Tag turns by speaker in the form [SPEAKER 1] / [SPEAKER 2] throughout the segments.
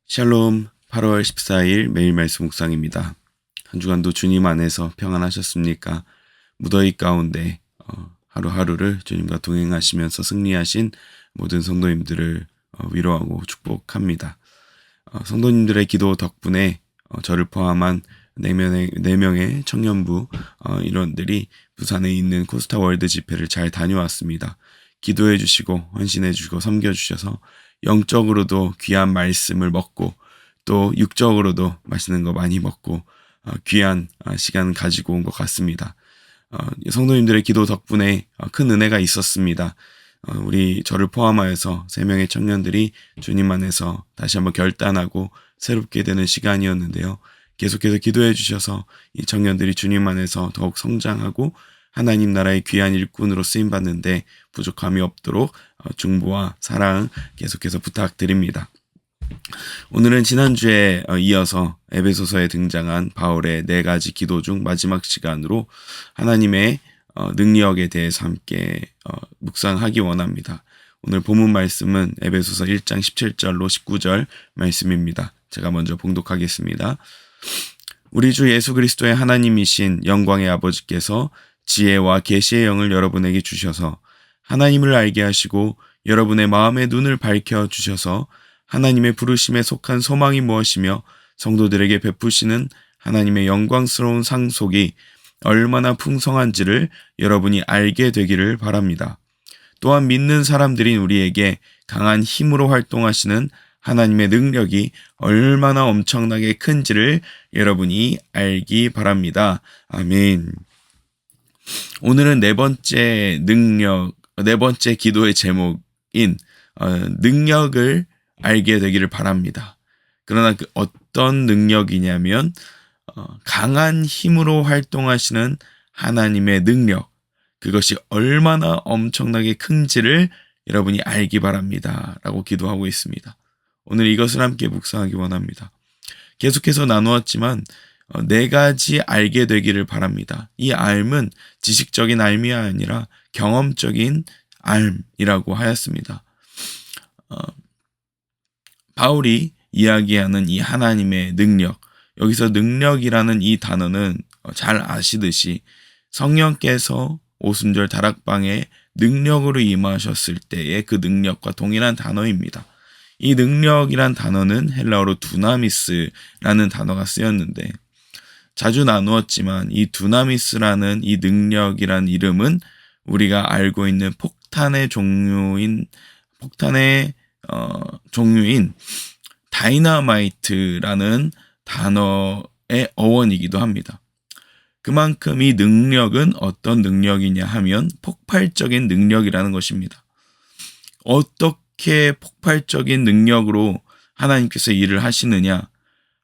[SPEAKER 1] 샬롬 8월 14일 매일 말씀 묵상입니다. 한 주간도 주님 안에서 평안하셨습니까? 무더위 가운데 하루하루를 주님과 동행하시면서 승리하신 모든 성도님들을 위로하고 축복합니다. 성도님들의 기도 덕분에 저를 포함한 4명의 청년부 인원들이 부산에 있는 코스타 월드 집회를 잘 다녀왔습니다. 기도해 주시고 헌신해 주시고 섬겨 주셔서 영적으로도 귀한 말씀을 먹고 또 육적으로도 맛있는 거 많이 먹고 귀한 시간 가지고 온 것 같습니다. 성도님들의 기도 덕분에 큰 은혜가 있었습니다. 우리 저를 포함하여서 3명의 청년들이 주님 안에서 다시 한번 결단하고 새롭게 되는 시간이었는데요. 계속해서 기도해 주셔서 이 청년들이 주님 안에서 더욱 성장하고 하나님 나라의 귀한 일꾼으로 쓰임받는데 부족함이 없도록 중보와 사랑 계속해서 부탁드립니다. 오늘은 지난주에 이어서 에베소서에 등장한 바울의 4가지 기도 중 마지막 시간으로 하나님의 능력에 대해서 함께 묵상하기 원합니다. 오늘 본문 말씀은 에베소서 1장 17절로 19절 말씀입니다. 제가 먼저 봉독하겠습니다. 우리 주 예수 그리스도의 하나님이신 영광의 아버지께서 지혜와 계시의 영을 여러분에게 주셔서 하나님을 알게 하시고 여러분의 마음의 눈을 밝혀 주셔서 하나님의 부르심에 속한 소망이 무엇이며 성도들에게 베푸시는 하나님의 영광스러운 상속이 얼마나 풍성한지를 여러분이 알게 되기를 바랍니다. 또한 믿는 사람들인 우리에게 강한 힘으로 활동하시는 하나님의 능력이 얼마나 엄청나게 큰지를 여러분이 알기 바랍니다. 아멘. 오늘은 네 번째 기도의 제목인 능력을 알게 되기를 바랍니다. 그러나 그 어떤 능력이냐면 강한 힘으로 활동하시는 하나님의 능력, 그것이 얼마나 엄청나게 큰지를 여러분이 알기 바랍니다. 라고 기도하고 있습니다. 오늘 이것을 함께 묵상하기 원합니다. 계속해서 나누었지만 4가지 알게 되기를 바랍니다. 이 알은 지식적인 알이 아니라 경험적인 알이라고 하였습니다. 바울이 이야기하는 이 하나님의 능력, 여기서 능력이라는 이 단어는 잘 아시듯이 성령께서 오순절 다락방에 능력으로 임하셨을 때의 그 능력과 동일한 단어입니다. 이 능력이란 단어는 헬라어로 두나미스라는 단어가 쓰였는데 자주 나누었지만 이 두나미스라는 이 능력이란 이름은 우리가 알고 있는 폭탄의 종류인 다이너마이트라는 단어의 어원이기도 합니다. 그만큼 이 능력은 어떤 능력이냐 하면 폭발적인 능력이라는 것입니다. 어떻게 폭발적인 능력으로 하나님께서 일을 하시느냐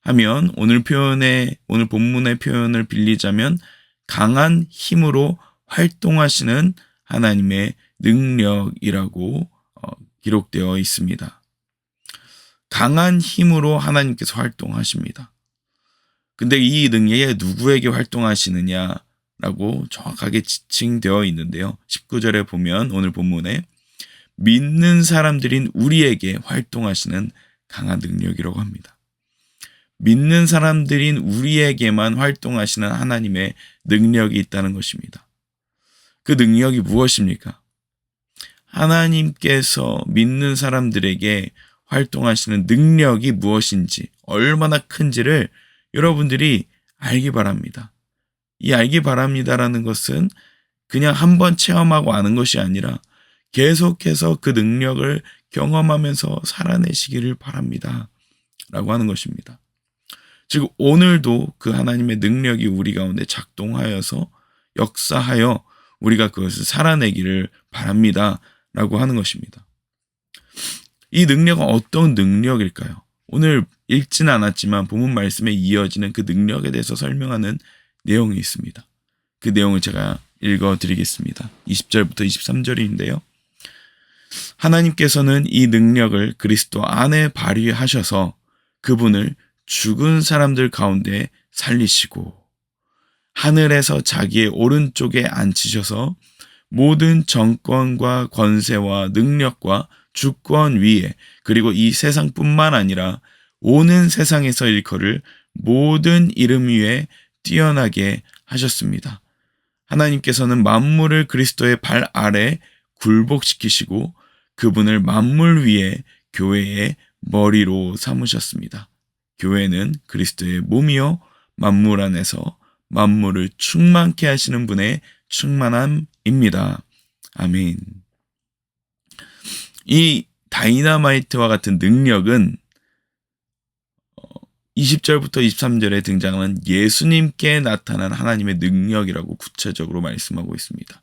[SPEAKER 1] 하면 오늘 본문의 표현을 빌리자면 강한 힘으로 활동하시는 하나님의 능력이라고 기록되어 있습니다. 강한 힘으로 하나님께서 활동하십니다. 근데 이 능력이 누구에게 활동하시느냐라고 정확하게 지칭되어 있는데요. 19절에 보면 오늘 본문에 믿는 사람들인 우리에게 활동하시는 강한 능력이라고 합니다. 믿는 사람들인 우리에게만 활동하시는 하나님의 능력이 있다는 것입니다. 그 능력이 무엇입니까? 하나님께서 믿는 사람들에게 활동하시는 능력이 무엇인지, 얼마나 큰지를 여러분들이 알기 바랍니다. 이 알기 바랍니다라는 것은 그냥 한번 체험하고 아는 것이 아니라 계속해서 그 능력을 경험하면서 살아내시기를 바랍니다. 라고 하는 것입니다. 즉 오늘도 그 하나님의 능력이 우리 가운데 작동하여서 역사하여 우리가 그것을 살아내기를 바랍니다. 라고 하는 것입니다. 이 능력은 어떤 능력일까요? 오늘 읽지는 않았지만 본문 말씀에 이어지는 그 능력에 대해서 설명하는 내용이 있습니다. 그 내용을 제가 읽어드리겠습니다. 20절부터 23절인데요. 하나님께서는 이 능력을 그리스도 안에 발휘하셔서 그분을 죽은 사람들 가운데 살리시고 하늘에서 자기의 오른쪽에 앉히셔서 모든 정권과 권세와 능력과 주권 위에 그리고 이 세상뿐만 아니라 오는 세상에서 일컬을 모든 이름 위에 뛰어나게 하셨습니다. 하나님께서는 만물을 그리스도의 발 아래 굴복시키시고 그분을 만물 위에 교회의 머리로 삼으셨습니다. 교회는 그리스도의 몸이요 만물 안에서 만물을 충만케 하시는 분의 충만함입니다. 아멘. 이 다이너마이트와 같은 능력은 20절부터 23절에 등장하는 예수님께 나타난 하나님의 능력이라고 구체적으로 말씀하고 있습니다.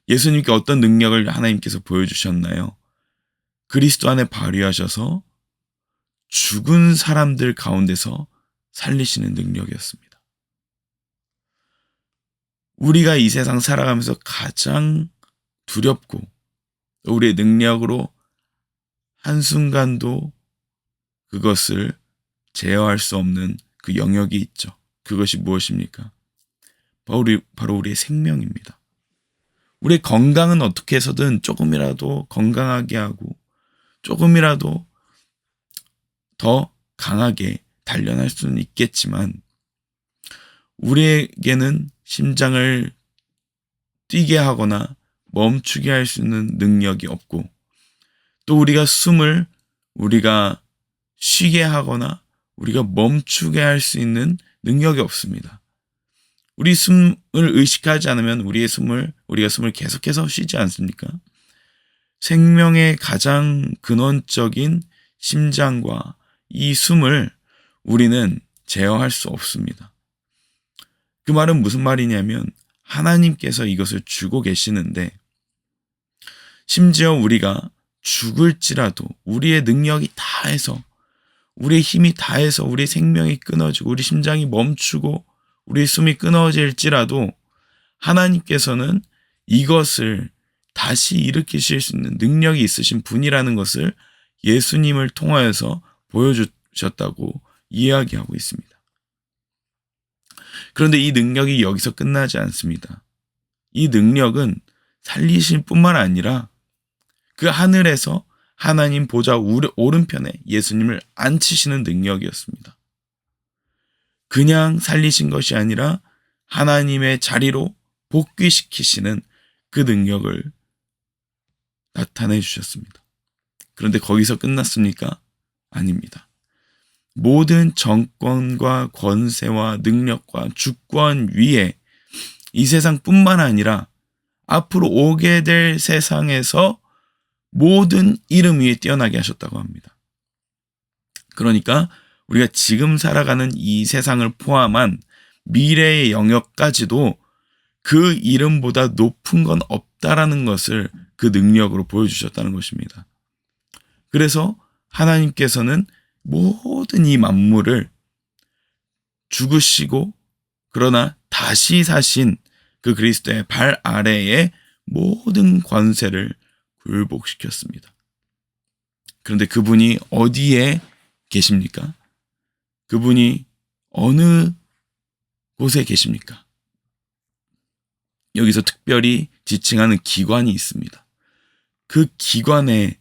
[SPEAKER 1] 예수님께 어떤 능력을 하나님께서 보여주셨나요? 그리스도 안에 발휘하셔서 죽은 사람들 가운데서 살리시는 능력이었습니다. 우리가 이 세상 살아가면서 가장 두렵고 우리의 능력으로 한순간도 그것을 제어할 수 없는 그 영역이 있죠. 그것이 무엇입니까? 바로 우리의 생명입니다. 우리의 건강은 어떻게 해서든 조금이라도 건강하게 하고 조금이라도 더 강하게 단련할 수는 있겠지만 우리에게는 심장을 뛰게 하거나 멈추게 할 수 있는 능력이 없고 또 우리가 숨을 쉬게 하거나 우리가 멈추게 할 수 있는 능력이 없습니다. 우리 숨을 의식하지 않으면 우리가 숨을 계속해서 쉬지 않습니까? 생명의 가장 근원적인 심장과 이 숨을 우리는 제어할 수 없습니다. 그 말은 무슨 말이냐면 하나님께서 이것을 주고 계시는데 심지어 우리가 죽을지라도 우리의 능력이 다해서 우리의 힘이 다해서 우리의 생명이 끊어지고 우리 심장이 멈추고 우리의 숨이 끊어질지라도 하나님께서는 이것을 다시 일으키실 수 있는 능력이 있으신 분이라는 것을 예수님을 통하여서 보여주셨다고 이야기하고 있습니다. 그런데 이 능력이 여기서 끝나지 않습니다. 이 능력은 살리실 뿐만 아니라 그 하늘에서 하나님 보좌 오른편에 예수님을 앉히시는 능력이었습니다. 그냥 살리신 것이 아니라 하나님의 자리로 복귀시키시는 그 능력을 나타내 주셨습니다. 그런데 거기서 끝났습니까? 아닙니다. 모든 정권과 권세와 능력과 주권 위에 이 세상뿐만 아니라 앞으로 오게 될 세상에서 모든 이름 위에 뛰어나게 하셨다고 합니다. 그러니까 우리가 지금 살아가는 이 세상을 포함한 미래의 영역까지도 그 이름보다 높은 건 없다라는 것을 그 능력으로 보여주셨다는 것입니다. 그래서 하나님께서는 모든 이 만물을 죽으시고 그러나 다시 사신 그 그리스도의 발 아래에 모든 권세를 굴복시켰습니다. 그런데 그분이 어디에 계십니까? 그분이 어느 곳에 계십니까? 여기서 특별히 지칭하는 기관이 있습니다. 그 기관에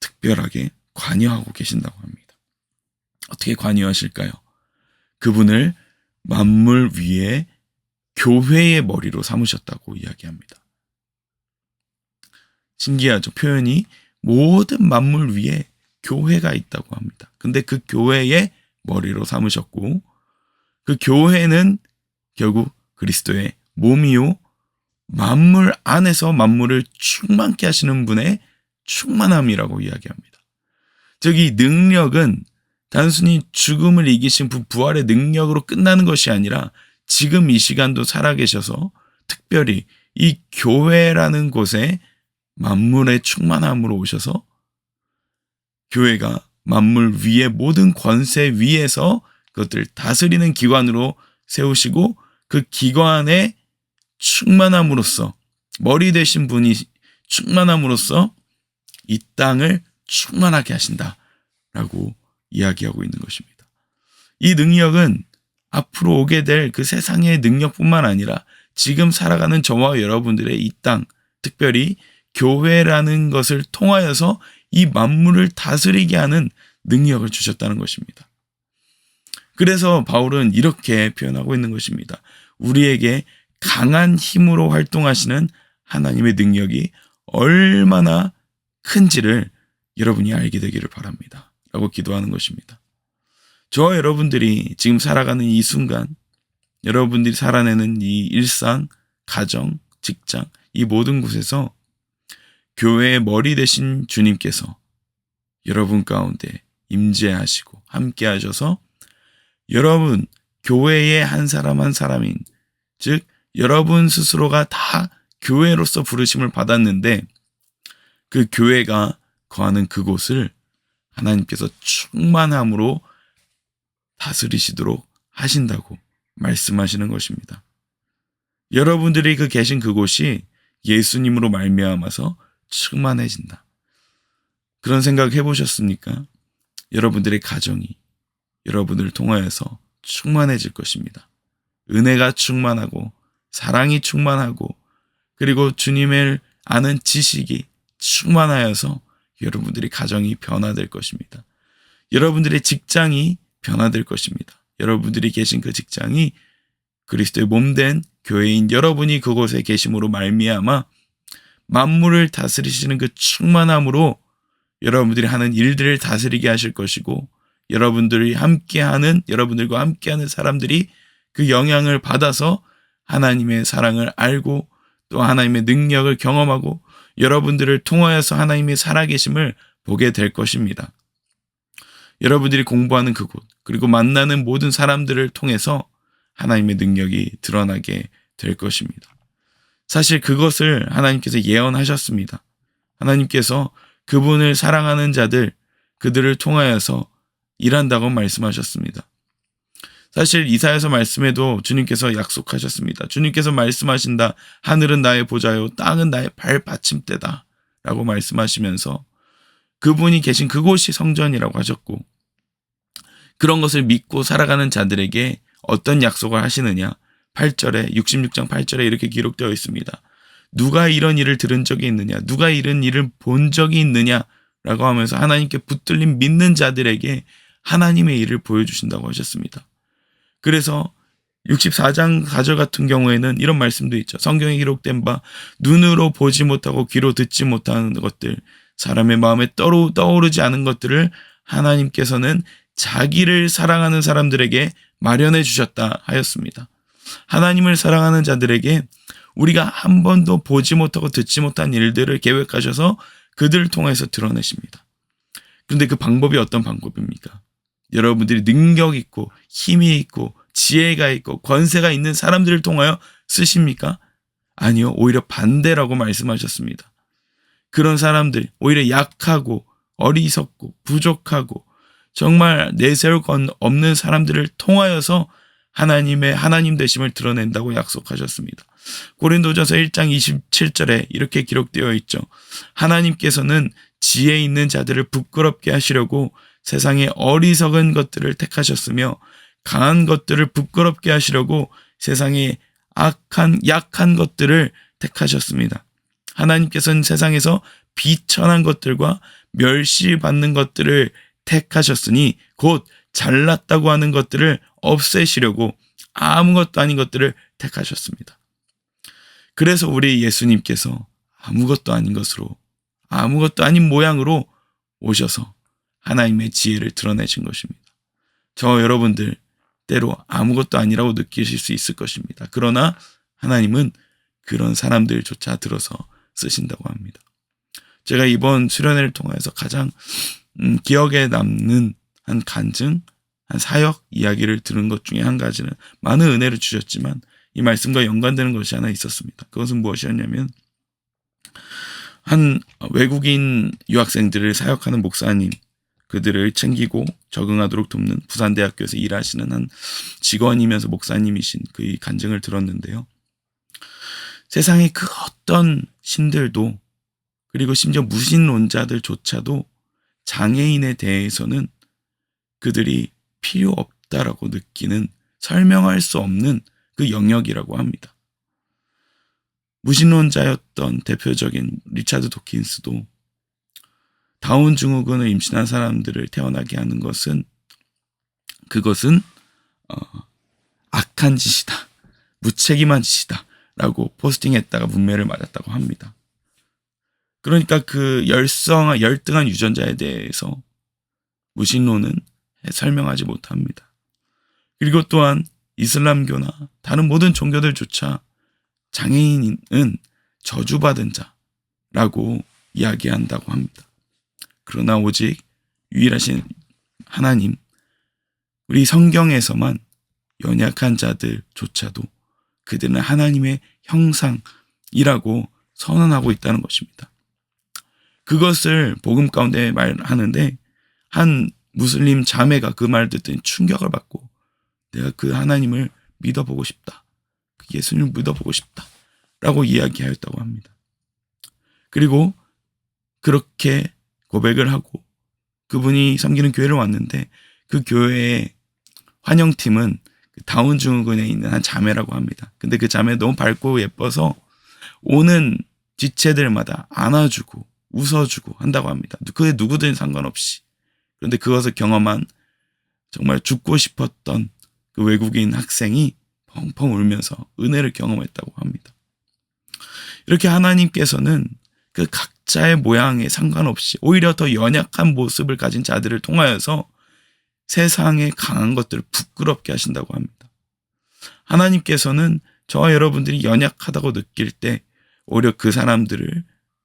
[SPEAKER 1] 특별하게 관여하고 계신다고 합니다. 어떻게 관여하실까요? 그분을 만물 위에 교회의 머리로 삼으셨다고 이야기합니다. 신기하죠? 표현이 모든 만물 위에 교회가 있다고 합니다. 근데 그 교회의 머리로 삼으셨고 그 교회는 결국 그리스도의 몸이요 만물 안에서 만물을 충만케 하시는 분의 충만함이라고 이야기합니다. 즉 이 능력은 단순히 죽음을 이기신 부활의 능력으로 끝나는 것이 아니라 지금 이 시간도 살아계셔서 특별히 이 교회라는 곳에 만물의 충만함으로 오셔서 교회가 만물 위에 모든 권세 위에서 그것들을 다스리는 기관으로 세우시고 그 기관의 충만함으로써 머리 되신 분이 충만함으로써 이 땅을 충만하게 하신다라고 이야기하고 있는 것입니다. 이 능력은 앞으로 오게 될 그 세상의 능력뿐만 아니라 지금 살아가는 저와 여러분들의 이 땅, 특별히 교회라는 것을 통하여서 이 만물을 다스리게 하는 능력을 주셨다는 것입니다. 그래서 바울은 이렇게 표현하고 있는 것입니다. 우리에게 강한 힘으로 활동하시는 하나님의 능력이 얼마나 큰지를 여러분이 알게 되기를 바랍니다. 라고 기도하는 것입니다. 저와 여러분들이 지금 살아가는 이 순간, 여러분들이 살아내는 이 일상, 가정, 직장, 이 모든 곳에서 교회의 머리 되신 주님께서 여러분 가운데 임재하시고 함께 하셔서 여러분 교회의 한 사람 한 사람인, 즉 여러분 스스로가 다 교회로서 부르심을 받았는데 그 교회가 거하는 그곳을 하나님께서 충만함으로 다스리시도록 하신다고 말씀하시는 것입니다. 여러분들이 계신 그곳이 예수님으로 말미암아서 충만해진다. 그런 생각 해보셨습니까? 여러분들의 가정이 여러분을 통하여서 충만해질 것입니다. 은혜가 충만하고 사랑이 충만하고 그리고 주님을 아는 지식이 충만하여서 여러분들의 가정이 변화될 것입니다. 여러분들의 직장이 변화될 것입니다. 여러분들이 계신 그 직장이 그리스도의 몸된 교회인 여러분이 그곳에 계심으로 말미암아 만물을 다스리시는 그 충만함으로 여러분들이 하는 일들을 다스리게 하실 것이고 여러분들과 함께하는 사람들이 그 영향을 받아서 하나님의 사랑을 알고 또 하나님의 능력을 경험하고 여러분들을 통하여서 하나님의 살아계심을 보게 될 것입니다. 여러분들이 공부하는 그곳 그리고 만나는 모든 사람들을 통해서 하나님의 능력이 드러나게 될 것입니다. 사실 그것을 하나님께서 예언하셨습니다. 하나님께서 그분을 사랑하는 자들, 그들을 통하여서 일한다고 말씀하셨습니다. 사실 이사야서 말씀에도 주님께서 약속하셨습니다. 주님께서 말씀하신다. 하늘은 나의 보좌요, 땅은 나의 발받침대다 라고 말씀하시면서 그분이 계신 그곳이 성전이라고 하셨고 그런 것을 믿고 살아가는 자들에게 어떤 약속을 하시느냐? 8절에 66장 8절에 이렇게 기록되어 있습니다. 누가 이런 일을 들은 적이 있느냐? 누가 이런 일을 본 적이 있느냐? 라고 하면서 하나님께 붙들린 믿는 자들에게 하나님의 일을 보여주신다고 하셨습니다. 그래서 64장 4절 같은 경우에는 이런 말씀도 있죠. 성경에 기록된 바 눈으로 보지 못하고 귀로 듣지 못하는 것들, 사람의 마음에 떠오르지 않은 것들을 하나님께서는 자기를 사랑하는 사람들에게 마련해 주셨다 하였습니다. 하나님을 사랑하는 자들에게 우리가 한 번도 보지 못하고 듣지 못한 일들을 계획하셔서 그들을 통해서 드러내십니다. 그런데 그 방법이 어떤 방법입니까? 여러분들이 능력 있고 힘이 있고 지혜가 있고 권세가 있는 사람들을 통하여 쓰십니까? 아니요, 오히려 반대라고 말씀하셨습니다. 그런 사람들, 오히려 약하고 어리석고 부족하고 정말 내세울 건 없는 사람들을 통하여서 하나님 되심을 드러낸다고 약속하셨습니다. 고린도전서 1장 27절에 이렇게 기록되어 있죠. 하나님께서는 지혜 있는 자들을 부끄럽게 하시려고 세상의 어리석은 것들을 택하셨으며 강한 것들을 부끄럽게 하시려고 세상의 약한 것들을 택하셨습니다. 하나님께서는 세상에서 비천한 것들과 멸시받는 것들을 택하셨으니 곧 잘났다고 하는 것들을 없애시려고 아무것도 아닌 것들을 택하셨습니다. 그래서 우리 예수님께서 아무것도 아닌 것으로, 아무것도 아닌 모양으로 오셔서 하나님의 지혜를 드러내신 것입니다. 저 여러분들 때로 아무것도 아니라고 느끼실 수 있을 것입니다. 그러나 하나님은 그런 사람들조차 들어서 쓰신다고 합니다. 제가 이번 수련회를 통해서 가장 기억에 남는 한 간증, 한 사역 이야기를 들은 것 중에 한 가지는 많은 은혜를 주셨지만 이 말씀과 연관되는 것이 하나 있었습니다. 그것은 무엇이었냐면 한 외국인 유학생들을 사역하는 목사님, 그들을 챙기고 적응하도록 돕는 부산대학교에서 일하시는 한 직원이면서 목사님이신 그의 간증을 들었는데요. 세상의 그 어떤 신들도 그리고 심지어 무신론자들조차도 장애인에 대해서는 그들이 필요 없다라고 느끼는 설명할 수 없는 그 영역이라고 합니다. 무신론자였던 대표적인 리차드 도킨스도 다운 증후군을 임신한 사람들을 태어나게 하는 그것은 악한 짓이다, 무책임한 짓이다 라고 포스팅했다가 문매를 맞았다고 합니다. 그러니까 그 열등한 유전자에 대해서 무신론은 설명하지 못합니다. 그리고 또한 이슬람교나 다른 모든 종교들조차 장애인은 저주받은 자라고 이야기한다고 합니다. 그러나 오직 유일하신 하나님, 우리 성경에서만 연약한 자들조차도 그들은 하나님의 형상이라고 선언하고 있다는 것입니다. 그것을 복음 가운데 말하는데 한 무슬림 자매가 그 말을 듣더니 충격을 받고 내가 그 하나님을 믿어보고 싶다, 그 예수님을 믿어보고 싶다 라고 이야기하였다고 합니다. 그리고 그렇게 고백을 하고 그분이 섬기는 교회를 왔는데 그 교회의 환영팀은 다운 증후군에 있는 한 자매라고 합니다. 근데 그 자매 너무 밝고 예뻐서 오는 지체들마다 안아주고 웃어주고 한다고 합니다. 그게 누구든 상관없이. 그런데 그것을 경험한 정말 죽고 싶었던 그 외국인 학생이 펑펑 울면서 은혜를 경험했다고 합니다. 이렇게 하나님께서는 그 각자의 모양에 상관없이 오히려 더 연약한 모습을 가진 자들을 통하여서 세상의 강한 것들을 부끄럽게 하신다고 합니다. 하나님께서는 저와 여러분들이 연약하다고 느낄 때 오히려 그 사람들을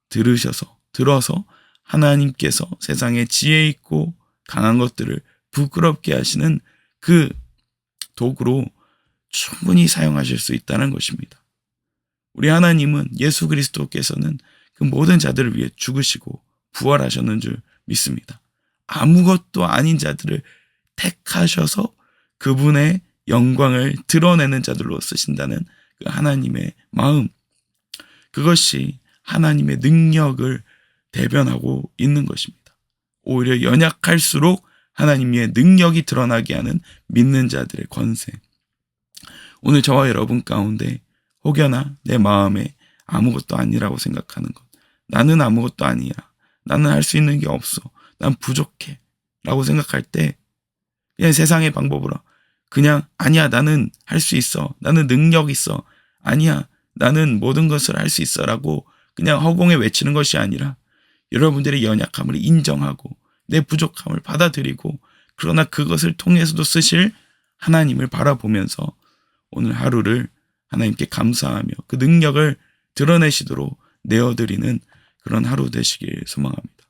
[SPEAKER 1] 들어서 하나님께서 세상에 지혜 있고 강한 것들을 부끄럽게 하시는 그 도구로 충분히 사용하실 수 있다는 것입니다. 우리 하나님은 예수 그리스도께서는 그 모든 자들을 위해 죽으시고 부활하셨는 줄 믿습니다. 아무것도 아닌 자들을 택하셔서 그분의 영광을 드러내는 자들로 쓰신다는 그 하나님의 마음, 그것이 하나님의 능력을 대변하고 있는 것입니다. 오히려 연약할수록 하나님의 능력이 드러나게 하는 믿는 자들의 권세. 오늘 저와 여러분 가운데 혹여나 내 마음에 아무것도 아니라고 생각하는 것, 나는 아무것도 아니야, 나는 할 수 있는 게 없어, 난 부족해 라고 생각할 때 그냥 세상의 방법으로 그냥 아니야, 나는 할 수 있어, 나는 능력 있어, 아니야, 나는 모든 것을 할 수 있어 라고 그냥 허공에 외치는 것이 아니라 여러분들의 연약함을 인정하고 내 부족함을 받아들이고 그러나 그것을 통해서도 쓰실 하나님을 바라보면서 오늘 하루를 하나님께 감사하며 그 능력을 드러내시도록 내어드리는 그런 하루 되시길 소망합니다.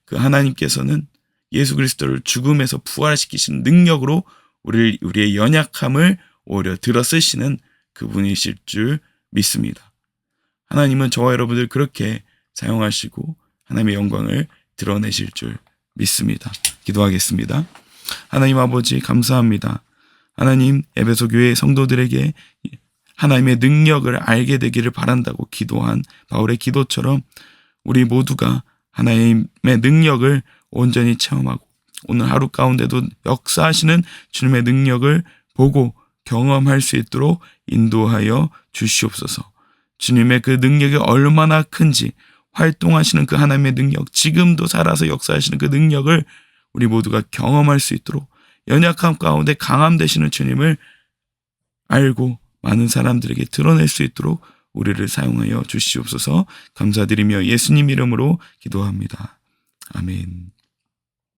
[SPEAKER 1] 그 하나님께서는 예수 그리스도를 죽음에서 부활시키시는 능력으로 우리의 연약함을 오히려 들어 쓰시는 그분이실 줄 믿습니다. 하나님은 저와 여러분들 그렇게 사용하시고 하나님의 영광을 드러내실 줄 믿습니다. 기도하겠습니다. 하나님 아버지 감사합니다. 하나님 에베소 교회 성도들에게 하나님의 능력을 알게 되기를 바란다고 기도한 바울의 기도처럼 우리 모두가 하나님의 능력을 온전히 체험하고 오늘 하루 가운데도 역사하시는 주님의 능력을 보고 경험할 수 있도록 인도하여 주시옵소서. 주님의 그 능력이 얼마나 큰지 활동하시는 그 하나님의 능력, 지금도 살아서 역사하시는 그 능력을 우리 모두가 경험할 수 있도록 연약함 가운데 강함 되시는 주님을 알고 많은 사람들에게 드러낼 수 있도록 우리를 사용하여 주시옵소서. 감사드리며 예수님 이름으로 기도합니다. 아멘.